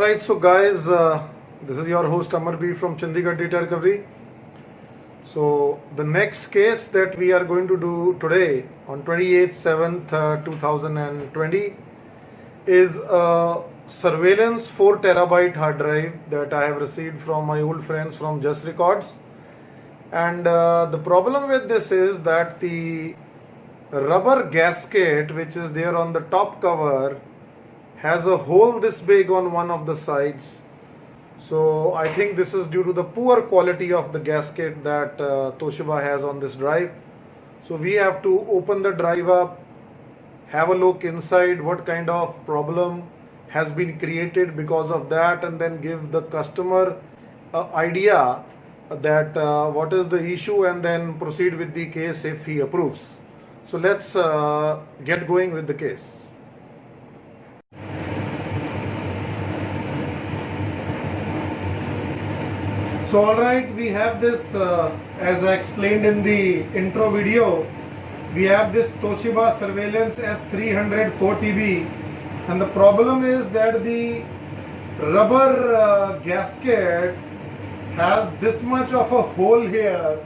Alright, so guys, this is your host Amar B from Chandigarh Data Recovery. So the next case that we are going to do today on 28/7/, 2020 is a surveillance 4 terabyte hard drive that I have received from my old friends from Just Records. And the problem with this is that the rubber gasket which is there on the top cover has a hole this big on one of the sides. So I think this is due to the poor quality of the gasket that Toshiba has on this drive. So we have to open the drive up, have a look inside what kind of problem has been created because of that, and then give the customer an idea that what is the issue, and then proceed with the case if he approves. So let's get going with the case. So alright, we have this, as I explained in the intro video, we have this Toshiba Surveillance S300 4TB, and the problem is that the rubber gasket has this much of a hole here,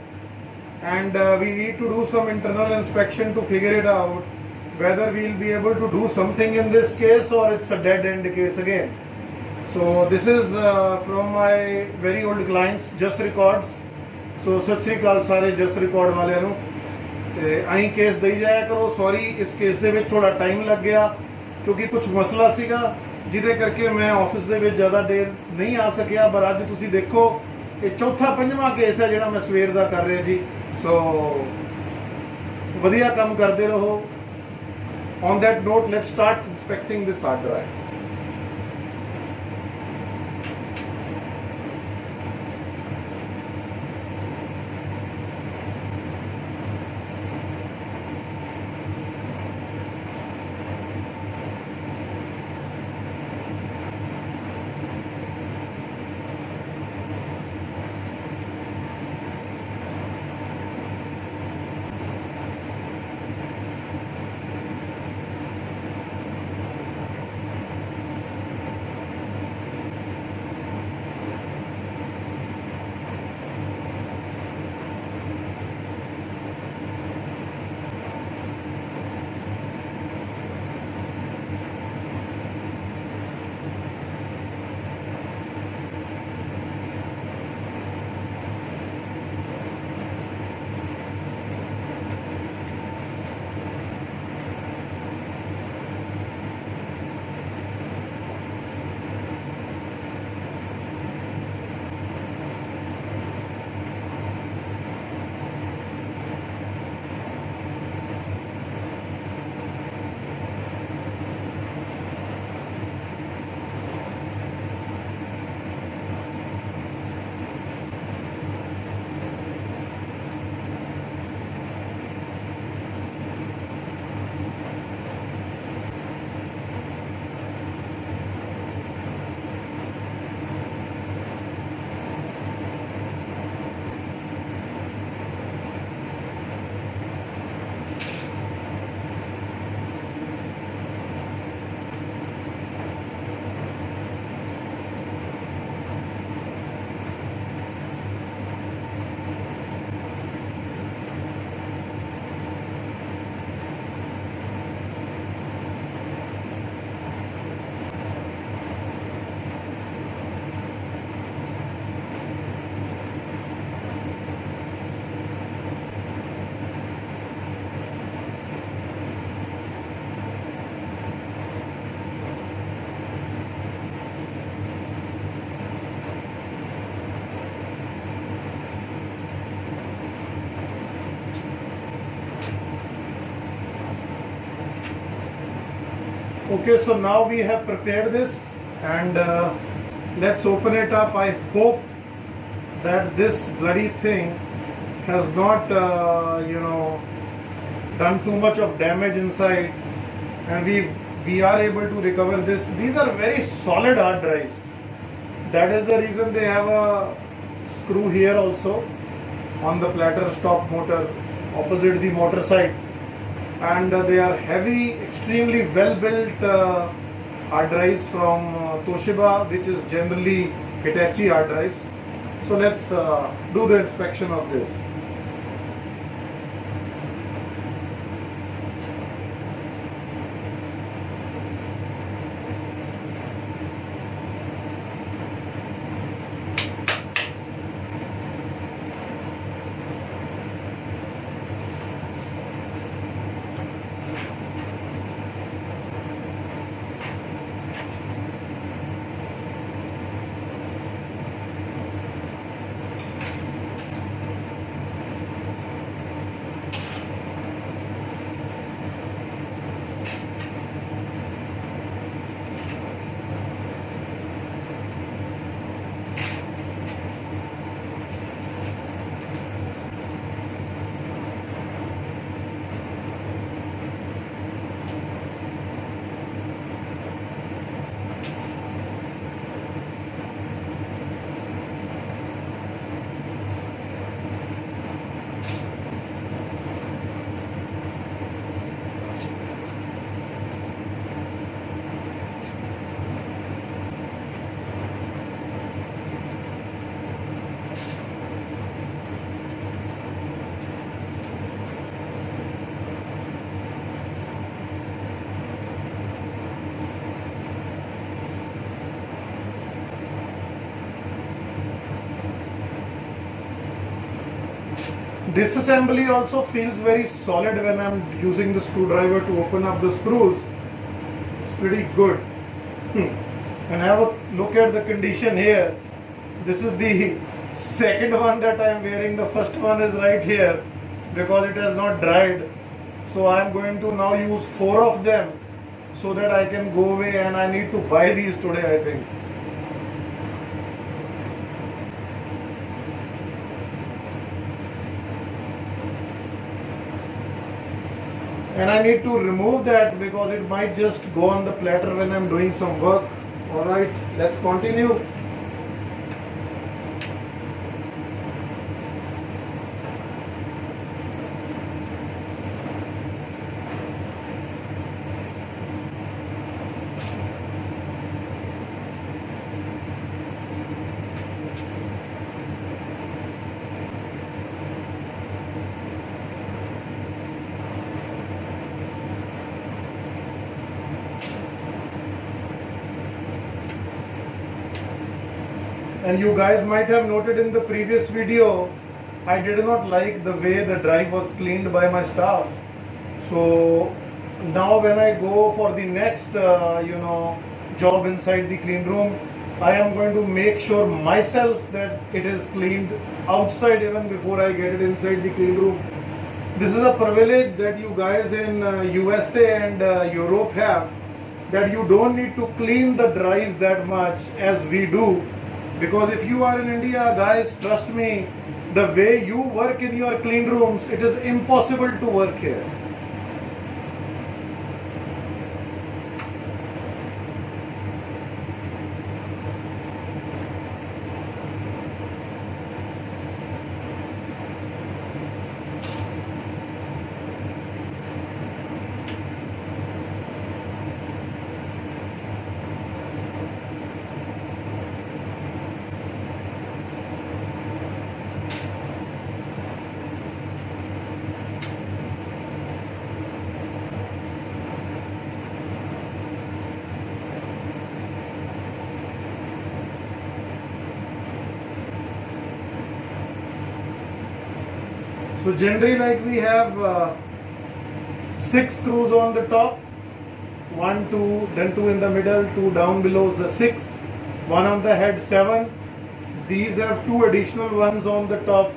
and we need to do some internal inspection to figure it out whether we will be able to do something in this case or it's a dead end case again. So this is from my very old clients Just Records. So सत श्री अकाल सारे Just Record वालिਆਂ ਨੂੰ ਤੇ ਅਸੀਂ case ਦੇਈ ਜਾਇਆ ਕਰੋ। Sorry ਇਸ ਕੇਸ ਦੇ ਵਿੱਚ ਥੋੜਾ ਟਾਈਮ ਲੱਗ ਗਿਆ ਕਿਉਂਕਿ ਕੁਝ ਮਸਲਾ ਸੀਗਾ ਜਿਹਦੇ ਕਰਕੇ ਮੈਂ ਆਫਿਸ ਦੇ ਵਿੱਚ ਜ਼ਿਆਦਾ ਦੇਰ ਨਹੀਂ ਆ ਸਕਿਆ, ਪਰ ਅੱਜ ਤੁਸੀਂ ਦੇਖੋ ਇਹ ਚੌਥਾ ਪੰਜਵਾਂ ਕੇਸ ਹੈ ਜਿਹੜਾ ਮੈਂ ਸਵੇਰ ਦਾ ਕਰ ਰਿਹਾ ਜੀ। ਸੋ ਵਧੀਆ ਕੰਮ ਕਰਦੇ ਰਹੋ। On that note, let's start inspecting this hard drive. Okay, so now we have prepared this, and let's open it up. I hope that this bloody thing has not done too much of damage inside, and we are able to recover this. These are very solid hard drives. That is the reason they have a screw here also on the platter stop motor opposite the motor side, and they are heavy, extremely well built hard drives from Toshiba, which is generally Hitachi hard drives. So let's do the inspection of this. Disassembly also feels very solid when I'm using the screwdriver to open up the screws. It's pretty good. And have a look at the condition here. This is the second one that I'm wearing. The first one is right here because it has not dried. So I'm going to now use 4 of them so that I can go away, and I need to buy these today, I think. And I need to remove that because it might just go on the platter when I'm doing some work. Alright, let's continue. And you guys might have noted in the previous video, I did not like the way the drive was cleaned by my staff. So now when I go for the next, job inside the clean room, I am going to make sure myself that it is cleaned outside even before I get it inside the clean room. This is a privilege that you guys in USA and Europe have, that you don't need to clean the drives that much as we do. Because if you are in India, guys, trust me, the way you work in your clean rooms, it is impossible to work here. So generally, like, we have 6 screws on the top, 1, 2, then 2 in the middle, 2 down below, the 6, 1 on the head, 7. These have 2 additional ones on the top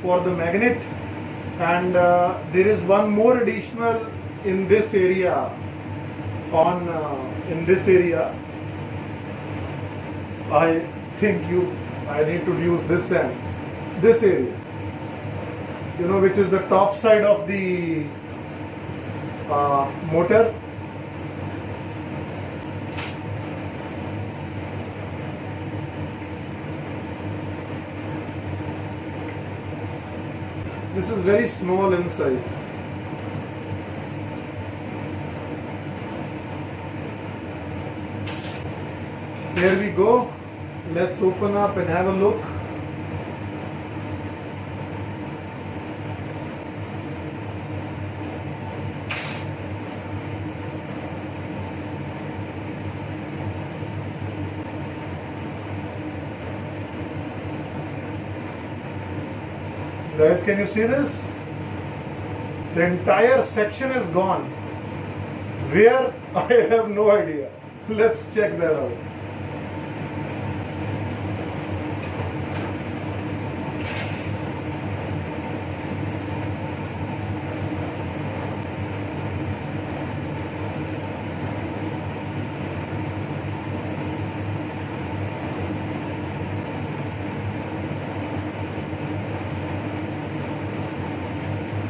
for the magnet, and there is one more additional in this area. In this area, I think I need to use this end, this area, which is the top side of the motor. This is very small in size. Here we go. Let's open up and have a look. Guys, can you see this? The entire section is gone. Where? I have no idea. Let's check that out.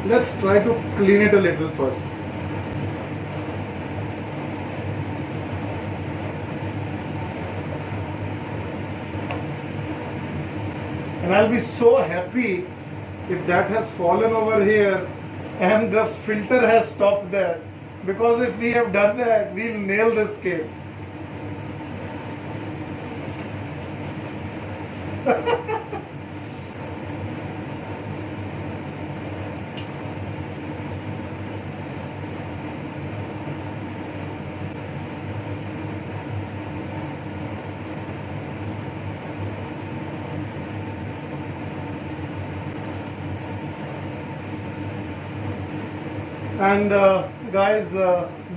Let's try to clean it a little first. And I'll be so happy if that has fallen over here and the filter has stopped there. Because if we have done that, we'll nail this case. And guys,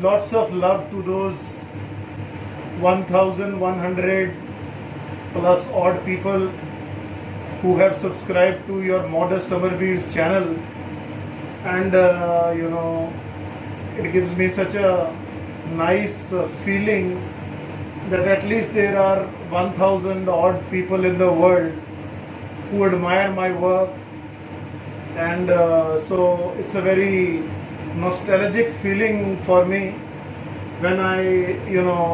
lots of love to those 1100 plus odd people who have subscribed to your Modest Amarveer's channel. And it gives me such a nice feeling that at least there are 1000 odd people in the world who admire my work. And so it's a very nostalgic feeling for me when I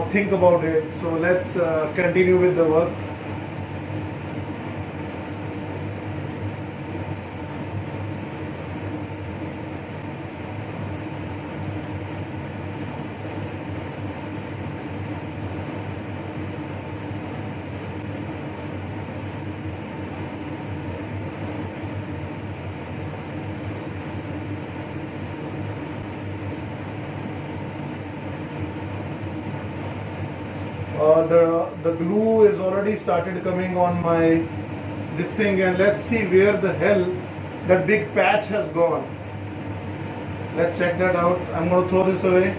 think about it. So let's continue with the work. The glue is already started coming on my this thing, and let's see where the hell that big patch has gone. Let's check that out. I'm going to throw this away,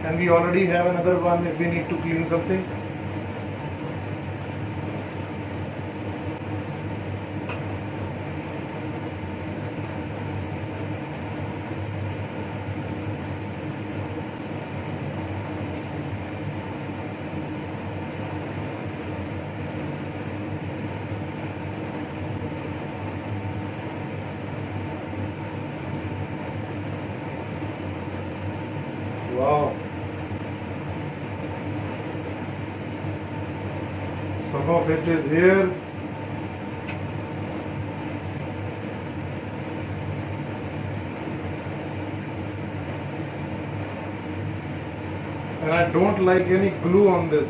and we already have another one if we need to clean something. Wow. Some of it is here. And I don't like any glue on this.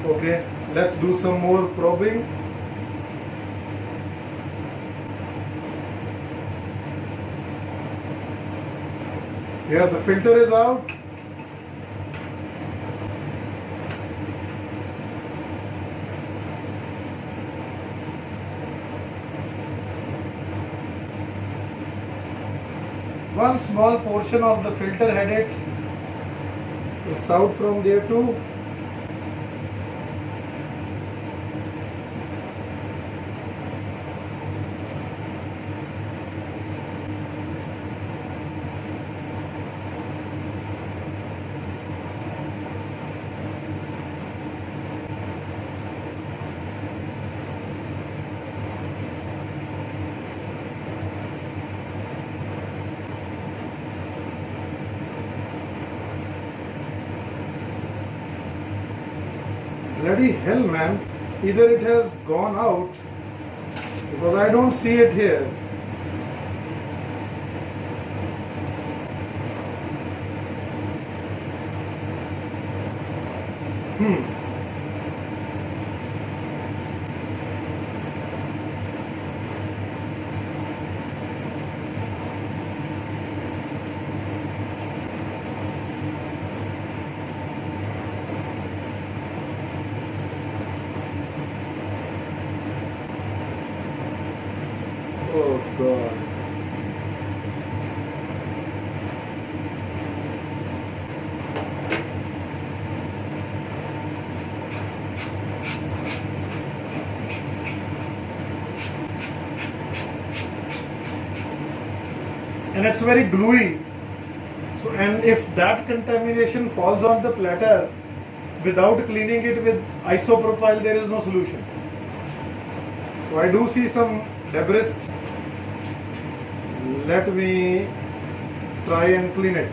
Okay, let's do some more probing. Here the filter is out. One small portion of the filter had it. It's out from there too. Bloody hell, man. Either it has gone out, because I don't see it here. Oh God. And it's very gluey. So, and if that contamination falls on the platter without cleaning it with isopropyl, there is no solution. So I do see some debris. Let me try and clean it.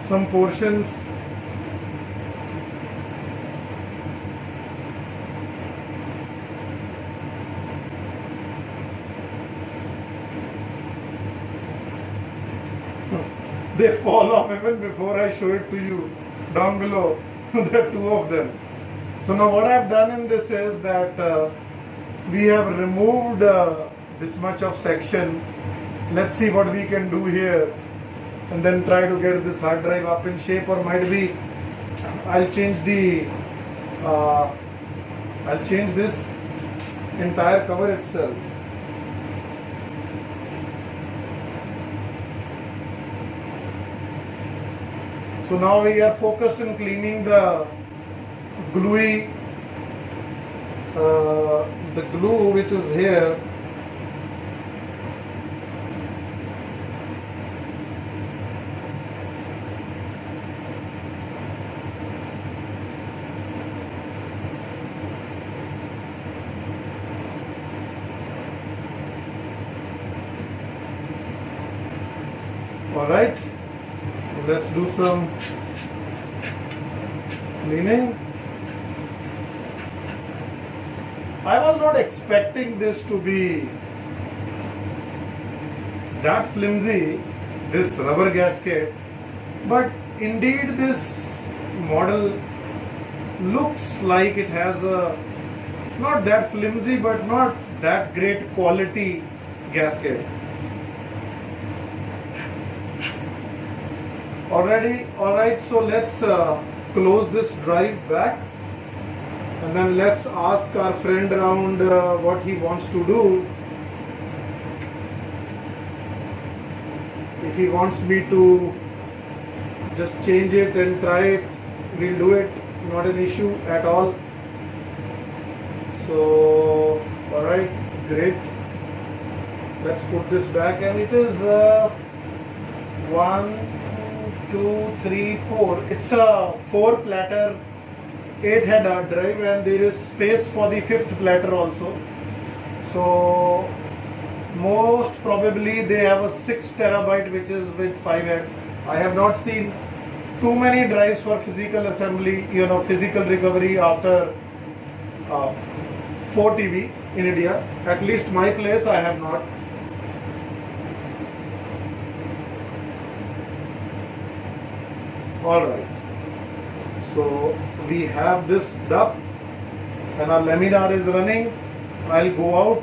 Some portions they fall off even before I show it to you down below. There are two of them. So now what I've done in this is that we have removed this much of section. Let's see what we can do here and then try to get this hard drive up in shape, or might be I'll change the I'll change this entire cover itself. So now we are focused on cleaning the gluey, the glue which is here. Alright, let's do some cleaning. I was not expecting this to be that flimsy, this rubber gasket, but indeed this model looks like it has a not that flimsy but not that great quality gasket. Alright, so let's close this drive back and then let's ask our friend around what he wants to do. If he wants me to just change it and try it, we'll do it, not an issue at all. So, alright, great. Let's put this back, and it is 1, 2, 3, 4. It's a 4 platter, 8 head hard drive, and there is space for the 5th platter also. So Most probably they have a 6 terabyte which is with 5 heads. I have not seen too many drives for physical assembly, physical recovery after 4 TB in India. At least my place I have not. Alright, so we have this DUP and our laminar is running. I'll go out,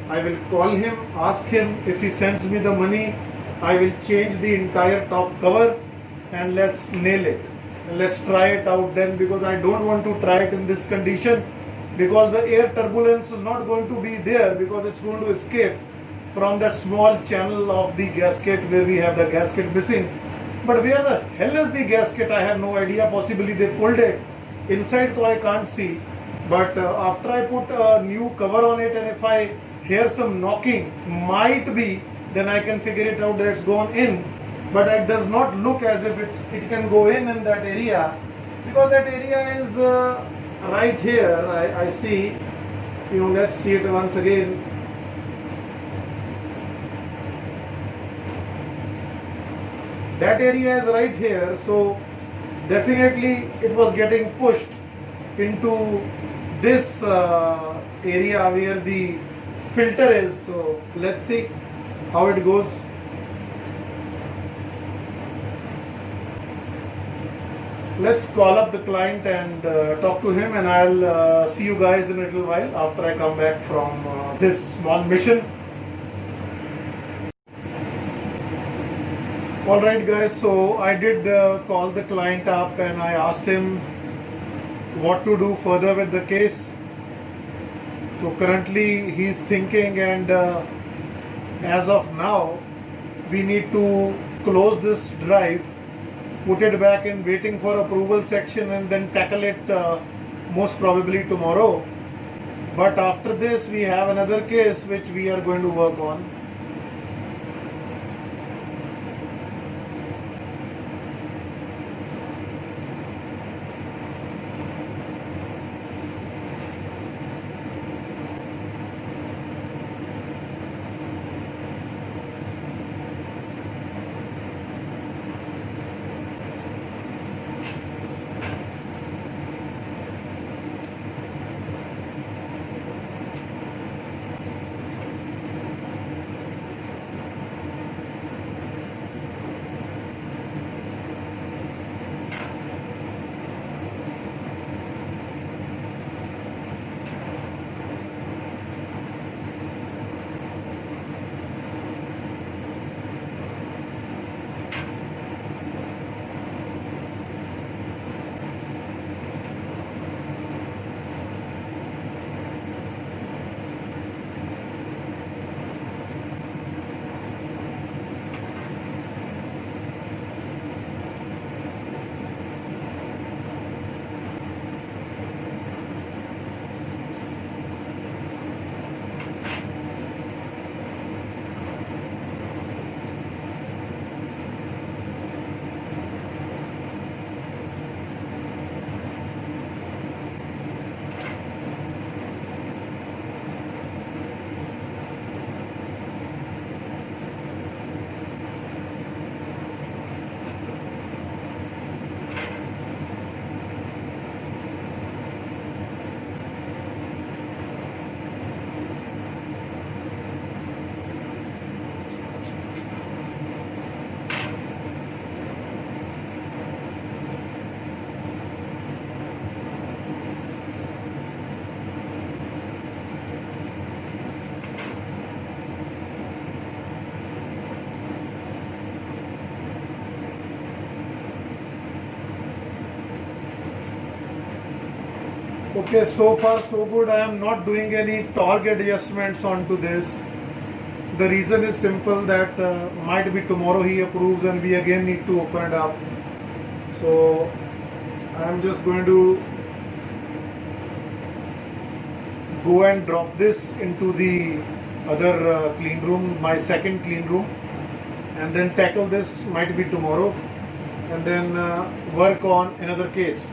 I will call him, ask him if he sends me the money. I will change the entire top cover and let's nail it. And let's try it out then, because I don't want to try it in this condition, because the air turbulence is not going to be there, because it's going to escape from that small channel of the gasket where we have the gasket missing. But where the hell is the gasket? I have no idea. Possibly they pulled it inside, so I can't see. But after I put a new cover on it, and if I hear some knocking, might be, then I can figure it out that it's gone in. But it does not look as if it can go in that area, because that area is right here. I see. Let's see it once again. That area is right here, so definitely it was getting pushed into this area where the filter is. So let's see how it goes. Let's call up the client and talk to him, and I'll see you guys in a little while after I come back from this small mission. Alright guys, so I did call the client up and I asked him what to do further with the case. So currently he's thinking, and as of now we need to close this drive, put it back in waiting for approval section, and then tackle it most probably tomorrow. But after this we have another case which we are going to work on. Okay, so far so good. I am not doing any torque adjustments onto this. The reason is simple, that might be tomorrow he approves and we again need to open it up. So I am just going to go and drop this into the other clean room, my second clean room, and then tackle this might be tomorrow, and then work on another case.